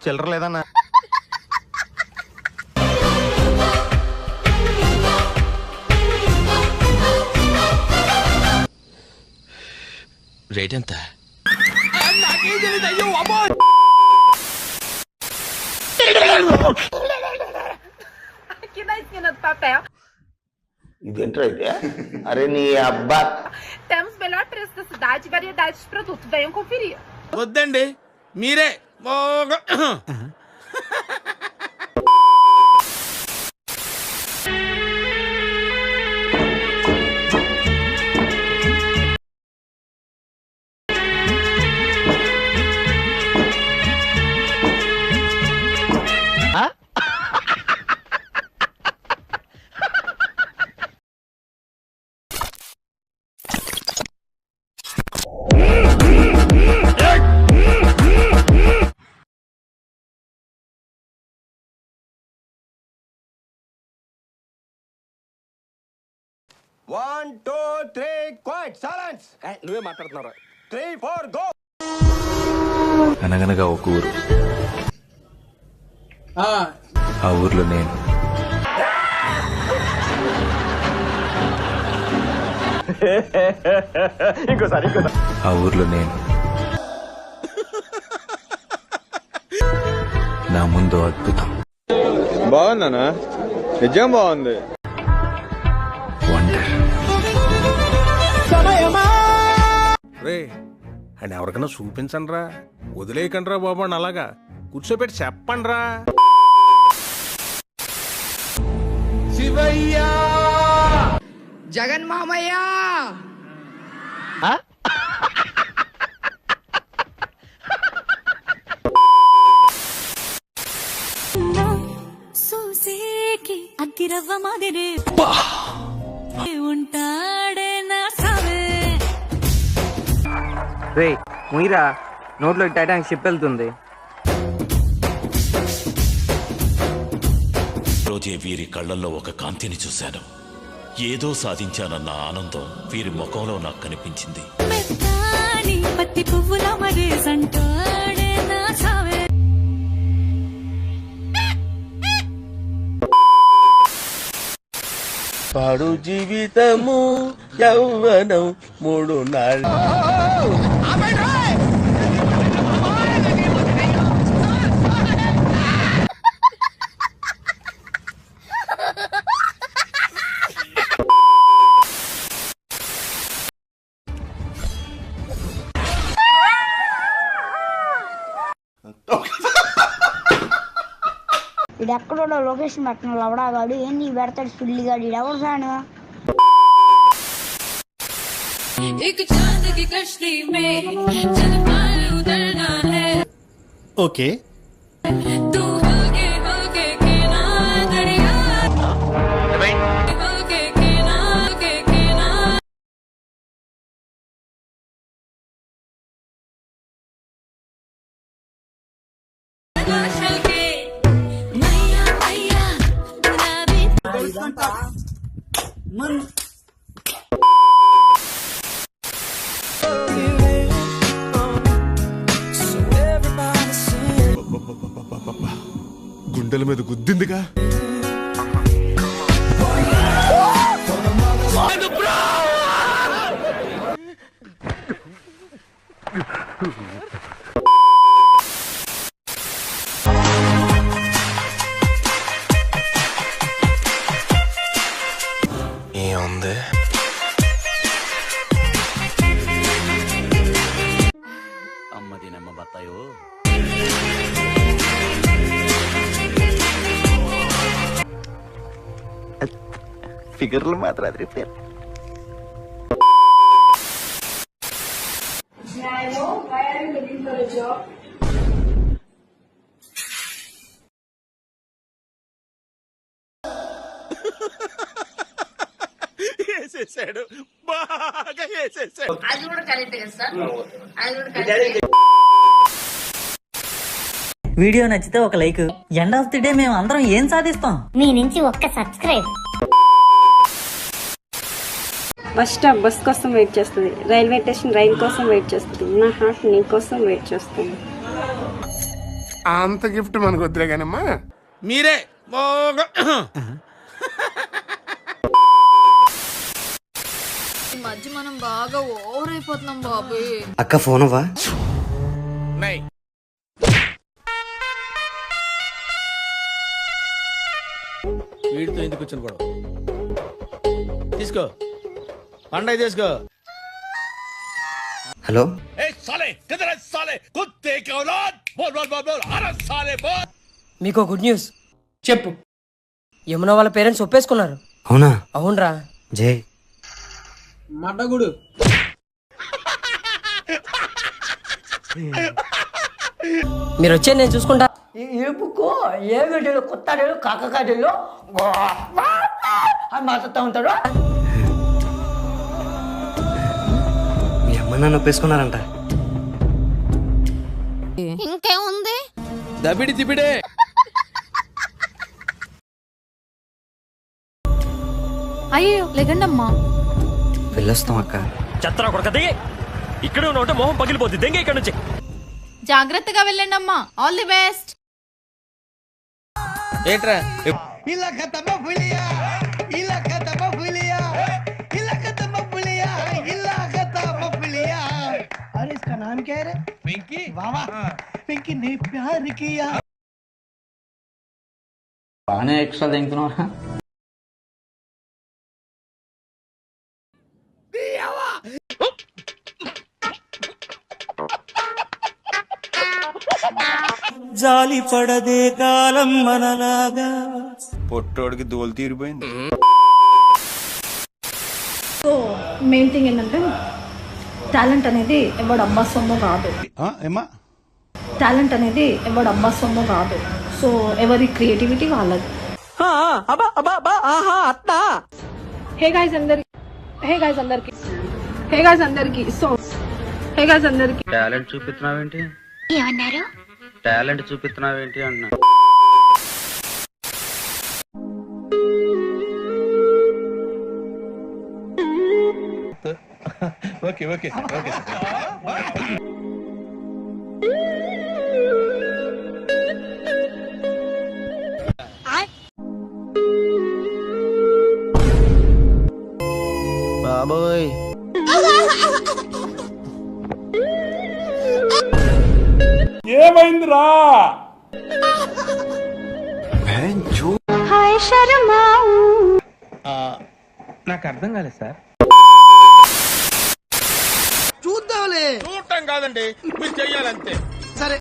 చిల్లర లేదన్నా. రేట్ ఎంత? ఇదేంట్రా అయితే? అరే నీ అబ్బా. Temos melhor preço da cidade e variedade de produtos. Venham conferir. వద్దండి, మీరే. One, two, three, quiet, silence. నువ్వే మాట్లాడుతున్నారా? 3, 4, go. అనగనగా ఒక ఊరు, ఆ ఊర్లో నేను. ఇంకోసారి ఆ ఊర్లో నేను. నా ముందు అద్భుతం. బాగుందనా? నిజం బాగుంది. వండర్. రే, అండ్ ఎవరికైనా చూపించండి రా, వదిలేయకండి రా బాబు అని అలాగా కూర్చోబెట్టి చెప్పండి రా. శివయ్య, జగన్ మామయ్య, సూసేకి అగ్గిరవ్వ మాదిరే ఉంటాడే నా సావే. రే ముయిరా, నోట్లో టైటానిక్ షిప్ వెళ్తుంది. రోజే వీరి కళ్ళల్లో ఒక కాంతిని చూశాను. ఏదో సాధించానన్న ఆనందం వీరి ముఖంలో నాకు కనిపించింది. మెత్తాని పత్తి పువ్వుల మరేసంటాడే నా సావే. పాడు జీవితము యవ్వనం 3 నాళ్ళు. ఇది ఎక్కడో లొకేషన్ పెట్టిన లవడాగాడు ఏంది పెడతాడు సుల్లిగాడు. ఇది ఎవరు సాను? ఓకే, గుండెల మీద గుద్దిందిగా. ఏముంది? అమ్మది నమ్మ బత్తాయో. ఫిగర్లు మాత్రం అది రిపేర్. వేసేసాడు, బాగా వేసేసాడు. అది కూడా కరెక్ట్ కదా సార్, అది కూడా కరెక్ట్. వీడియో నచ్చితే ఒక like. End of the day మేము అందరం ఏం సాధిస్తాం? మీ నుంచి ఒక్క సబ్స్క్రైబ్. బస్ స్టాప్ బస్ కోసం వెయిట్ చేస్తుంది, రైల్వే స్టేషన్ రైలు కోసం వెయిట్ చేస్తుంది, నా హార్ట్ నీ కోసం వెయిట్ చేస్తుంది. అంత గిఫ్ట్ మనకు వద్దులే కానమ్మా. మీరే ఈ మధ్య మనం బాగా ఓవర్ అయిపోతున్నాం బాబు. అక్క ఫోన్ అవ్వా? నై వీడితో ఎందుకు వచ్చిన గొడవ? తీసుకో పండగ తీసుకో. హలో, మీకు గుడ్ న్యూస్ చెప్పు. యమున వాళ్ళ పేరెంట్స్ ఒప్పేసుకున్నారు. అవునా? అవునరా. జై మడ్డగుడు. మీరు వచ్చే నేను చూసుకుంటా. ఏపుకో ఏ వీడియోలో కొత్త కాకకాడలో మాట్లాడుతూ ఉంటాడు. మీ అమ్మ నన్ను ఒప్పేసుకున్నారంట. ఇంకేముంది? దబిడి తిబిడే. అయ్యో లేకండమ్మా. వెళ్ళొస్తాం అక్క. చెత్తరా కొడక దిగి ఇక్కడే ఉన్న మొహం పగిలిపోద్ది దెంగ ఇక్కడ నుంచి. జాగ్రత్తగా వెళ్ళండి అమ్మా. All the best. ఏంట్రా బాగానే ఎక్స్ట్రా తింటున్నా. జాలి పడదే కాలం మనలాగా. పొట్టోడికి దోలు తీరిపోయింది. సో మెయిన్ థింగ్ ఏంటంటే టాలెంట్ అనేది ఎవడు అబ్బా సొమ్ము కాదు. టాలెంట్ అనేది ఎవడు అబ్బా సొమ్ము కాదు. సో ఎవరి క్రియేటివిటీ వాళ్ళది. హే గాయ్స్ అందరికి టాలెంట్ చూపిస్తున్నావేంటి? ఏమన్నారు? టాలెంట్ చూపిస్తున్నావేంటి అన్నా. బాబోయ్ ఏమైందిరా? హాయ్ శర్మా. నాకు అర్థం కాలేదు సార్. చూడటం కాదండి మీరు చెయ్యాలంతే.